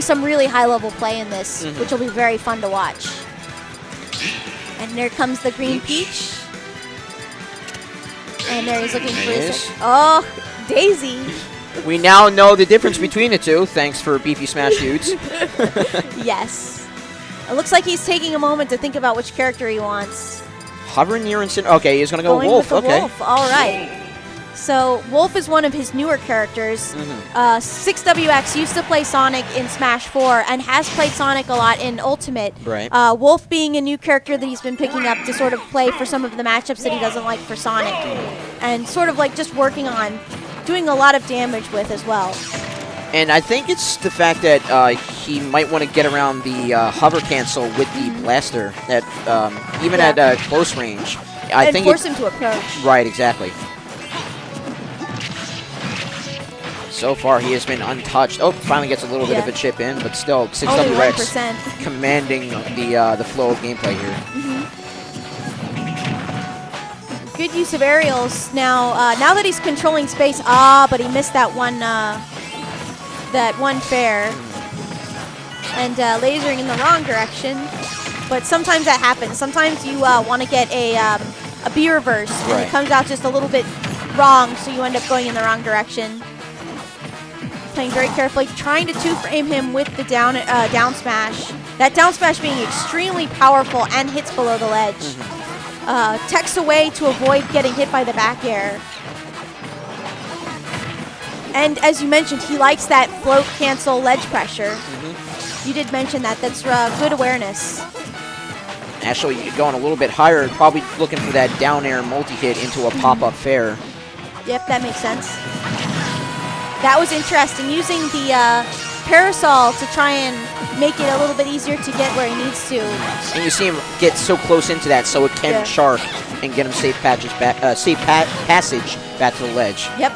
some really high-level play in this, which will be very fun to watch. And there comes the green Peach. And there he's looking for his... Oh, Daisy. We now know the difference between the two. Thanks for Beefy Smash Dudes. Yes. It looks like he's taking a moment to think about which character he wants. Hovering near Incineroar. Okay, he's going to go Wolf. With the Wolf. All right. So Wolf is one of his newer characters. 6WX used to play Sonic in Smash 4 and has played Sonic a lot in Ultimate. Right. Wolf being a new character that he's been picking up to sort of play for some of the matchups that he doesn't like for Sonic. And sort of like just working on doing a lot of damage with as well. And I think it's the fact that he might want to get around the hover cancel with the blaster, that even at close range. I think force him to approach. Right, exactly. So far, he has been untouched. Oh, finally gets a little bit of a chip in, but still 6WX commanding the flow of gameplay here. Good use of aerials now. Now that he's controlling space, but he missed that one fair, and lasering in the wrong direction. But sometimes that happens. Sometimes you want to get a B reverse, and it comes out just a little bit wrong, so you end up going in the wrong direction. Playing very carefully, trying to two-frame him with the down smash. That down smash being extremely powerful and hits below the ledge. Techs away to avoid getting hit by the back air. And as you mentioned, he likes that float cancel ledge pressure. You did mention that. That's good awareness. Actually, going a little bit higher, probably looking for that down air multi-hit into a pop-up fair. Yep, that makes sense. That was interesting, using the parasol to try and make it a little bit easier to get where he needs to. And you see him get so close into that so it can shark and get him safe passage back to the ledge. Yep.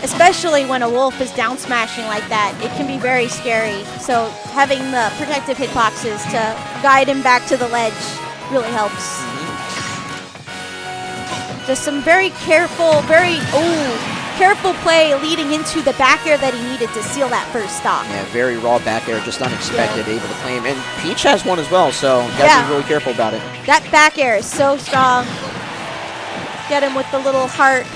Especially when a Wolf is down smashing like that, it can be very scary. So having the protective hitboxes to guide him back to the ledge really helps. Just some very careful, careful play leading into the back air that he needed to seal that first stock. Yeah, very raw back air, just unexpected, able to claim. And Peach has one as well, so you got to be really careful about it. That back air is so strong. Get him with the little heart.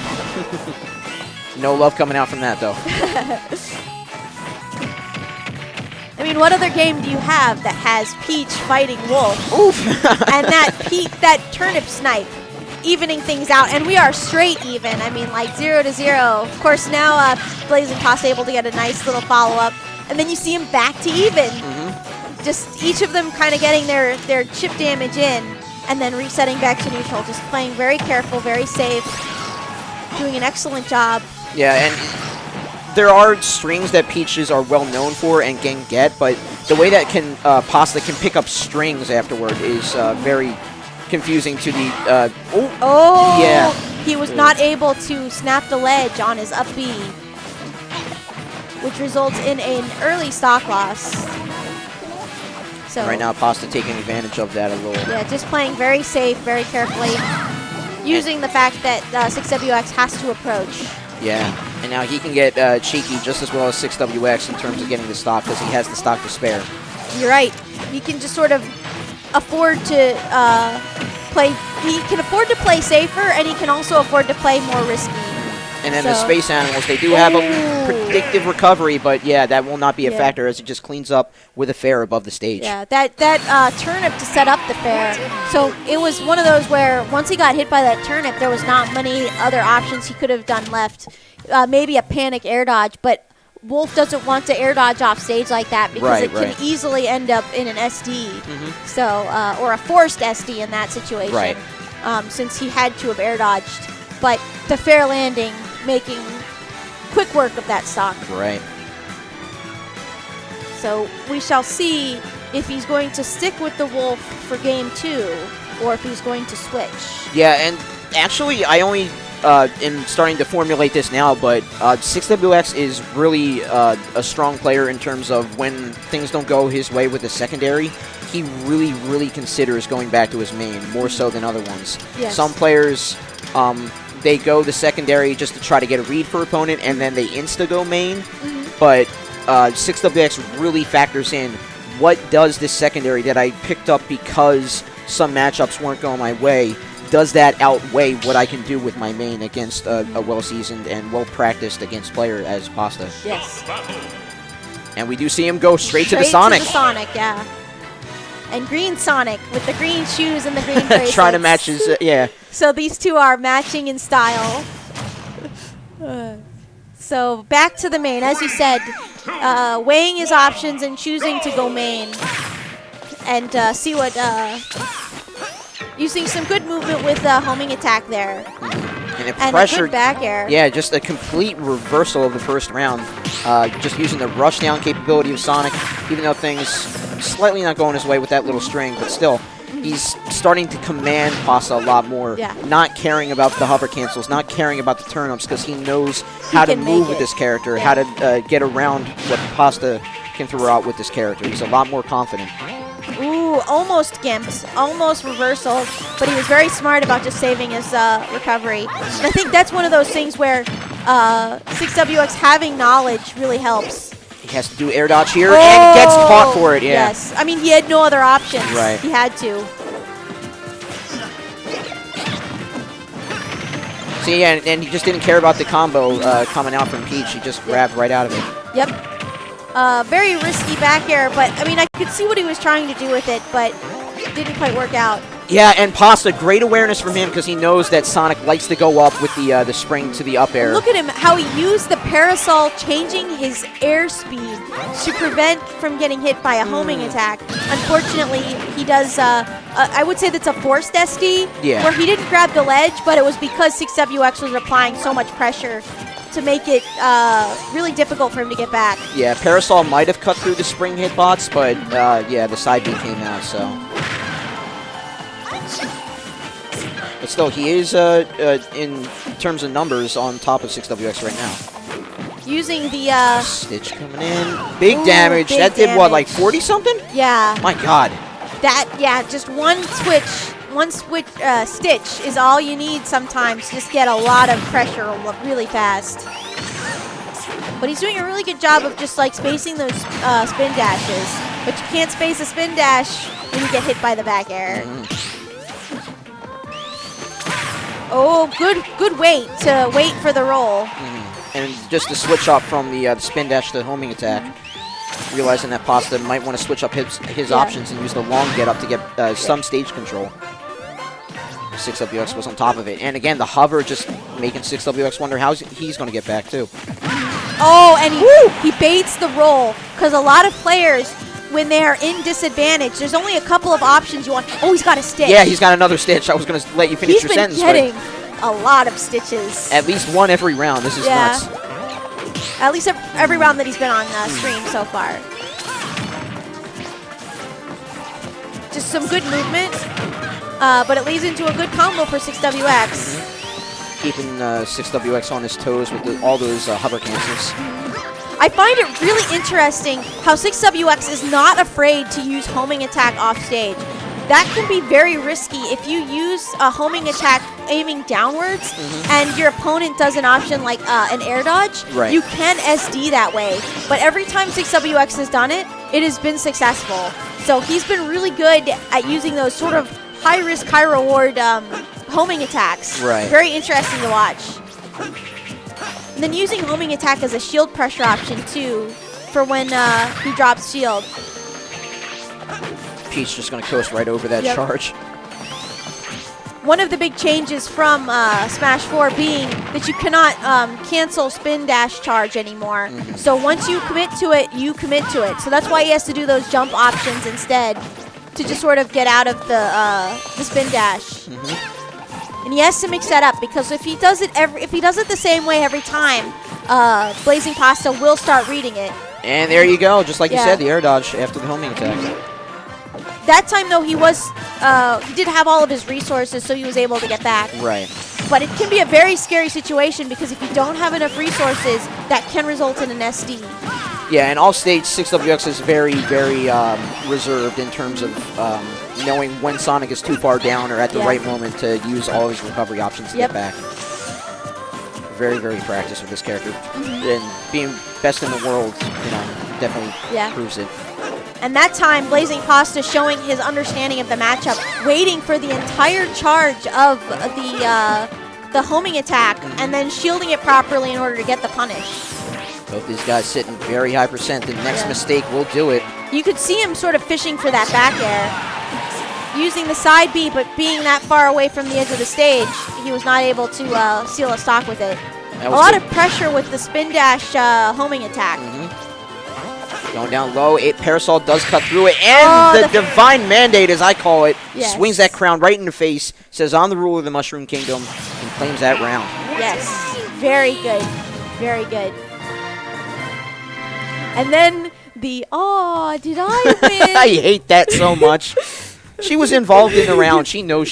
No love coming out from that, though. I mean, what other game do you have that has Peach fighting Wolf? Oof. And that turnip snipe, evening things out, and we are straight even. I mean, like 0-0. Of course, now BlazingPasta able to get a nice little follow-up, and then you see him back to even. Just each of them kind of getting their chip damage in, and then resetting back to neutral. Just playing very careful, very safe, doing an excellent job. Yeah, and there are strings that Peaches are well known for and can get, but the way that Pasta can pick up strings afterward is very confusing to the... yeah. He was not able to snap the ledge on his up B, which results in an early stock loss. So right now, Pasta taking advantage of that a little. Yeah, just playing very safe, very carefully, using the fact that 6WX has to approach. Yeah, and now he can get cheeky just as well as 6WX in terms of getting the stock because he has the stock to spare. You're right. He can just sort of afford to play. He can afford to play safer, and he can also afford to play more risky. And then the Space Animals, they do have a predictive recovery, but yeah, that will not be a factor as it just cleans up with a fair above the stage. Yeah, that turnip to set up the fair. So it was one of those where once he got hit by that turnip, there was not many other options he could have done left. Maybe a panic air dodge, but Wolf doesn't want to air dodge off stage like that because it can easily end up in an SD, so or a forced SD in that situation, since he had to have air dodged. But the fair landing, making quick work of that stock. Right. So we shall see if he's going to stick with the Wolf for game 2 or if he's going to switch. Yeah, and actually I only am starting to formulate this now, but 6WX is really a strong player in terms of when things don't go his way with the secondary. He really, really considers going back to his main more so than other ones. Yes. Some players... they go the secondary just to try to get a read for opponent, and then they insta-go main. But 6WX really factors in what does this secondary that I picked up because some matchups weren't going my way, does that outweigh what I can do with my main against a well-seasoned and well-practiced against player as Pasta? Yes. And we do see him go straight to the Sonic. To the Sonic, yeah. And green Sonic with the green shoes and the green bracelets. Trying to match his, yeah. So these two are matching in style. So back to the main. As you said, weighing his options and choosing to go main. And see what... using some good movement with homing attack there. And a good back air. Yeah, just a complete reversal of the first round. Just using the rush down capability of Sonic, even though things slightly not going his way with that little string, but still, he's starting to command Pasta a lot more. Yeah. Not caring about the hover cancels, not caring about the turn-ups, because he knows how to move with this character, how to get around what Pasta can throw out with this character. He's a lot more confident. Ooh, almost gimped, almost reversal, but he was very smart about just saving his recovery. And I think that's one of those things where 6WX having knowledge really helps. He has to do air dodge here and gets caught for it, yeah. Yes, I mean, he had no other options. Right. He had to. See, and he just didn't care about the combo coming out from Peach. He just grabbed right out of it. Yep. Very risky back air, but I mean, I could see what he was trying to do with it, but it didn't quite work out. Yeah, and Pasta, great awareness from him because he knows that Sonic likes to go up with the spring to the up air. Look at him, how he used the parasol, changing his airspeed to prevent from getting hit by a homing attack. Unfortunately, he does, I would say that's a forced SD, where he didn't grab the ledge, but it was because 6WX was applying so much pressure to make it really difficult for him to get back. Yeah, Parasol might have cut through the spring hitbox, but yeah, the side B came out, so. But still, he is, in terms of numbers, on top of 6WX right now. Using the... Stitch coming in. Big damage. Big that did, damage. What, like 40-something? Yeah. My God. That, yeah, just one Stitch is all you need sometimes to just get a lot of pressure really fast. But he's doing a really good job of just like spacing those spin dashes. But you can't space a spin dash when you get hit by the back air. Oh, good wait for the roll. And just to switch up from the spin dash to the homing attack. Realizing that Pasta might want to switch up his options and use the long get up to get some stage control. 6WX was on top of it. And again, the hover just making 6WX wonder how he's going to get back too. Oh, and he baits the roll because a lot of players, when they are in disadvantage, there's only a couple of options you want. Oh, he's got a stitch. Yeah, he's got another stitch. I was going to let you finish your sentence. He's been getting a lot of stitches. At least one every round. This is nuts. At least every round that he's been on stream so far. Just some good movement, but it leads into a good combo for 6WX. Keeping 6WX on his toes with all those hover cancels. I find it really interesting how 6WX is not afraid to use homing attack off stage. That can be very risky if you use a homing attack aiming downwards and your opponent does an option like an air dodge. Right. You can SD that way. But every time 6WX has done it, it has been successful. So he's been really good at using those sort of high risk, high reward homing attacks. Right. Very interesting to watch. And then using homing attack as a shield pressure option too for when he drops shield. Peach just going to coast right over that charge. One of the big changes from Smash 4 being that you cannot cancel spin dash charge anymore. So once you commit to it, you commit to it. So that's why he has to do those jump options instead to just sort of get out of the spin dash. And he has to mix that up because if he does it the same way every time, BlazingPasta will start reading it. And there you go, just like you said, the air dodge after the homing attack. That time, though, he did have all of his resources, so he was able to get back. Right. But it can be a very scary situation because if you don't have enough resources, that can result in an SD. Yeah, and all stage 6WX is very, very reserved in terms of knowing when Sonic is too far down or at the right moment to use all his recovery options to get back. very, very practiced with this character. And being best in the world, definitely proves it. And that time, BlazingPasta showing his understanding of the matchup, waiting for the entire charge of the homing attack, and then shielding it properly in order to get the punish. Both these guys sitting very high percent. The next mistake will do it. You could see him sort of fishing for that back air, using the side B, but being that far away from the edge of the stage, he was not able to seal a stock with it. A lot of pressure with the spin dash homing attack. Going down low, Parasol does cut through it, and the Divine Mandate, as I call it, swings that crown right in the face, says, "I'm the ruler of the Mushroom Kingdom," and claims that round. Yes, very good, very good. And then did I win? I hate that so much. She was involved in the round. She knows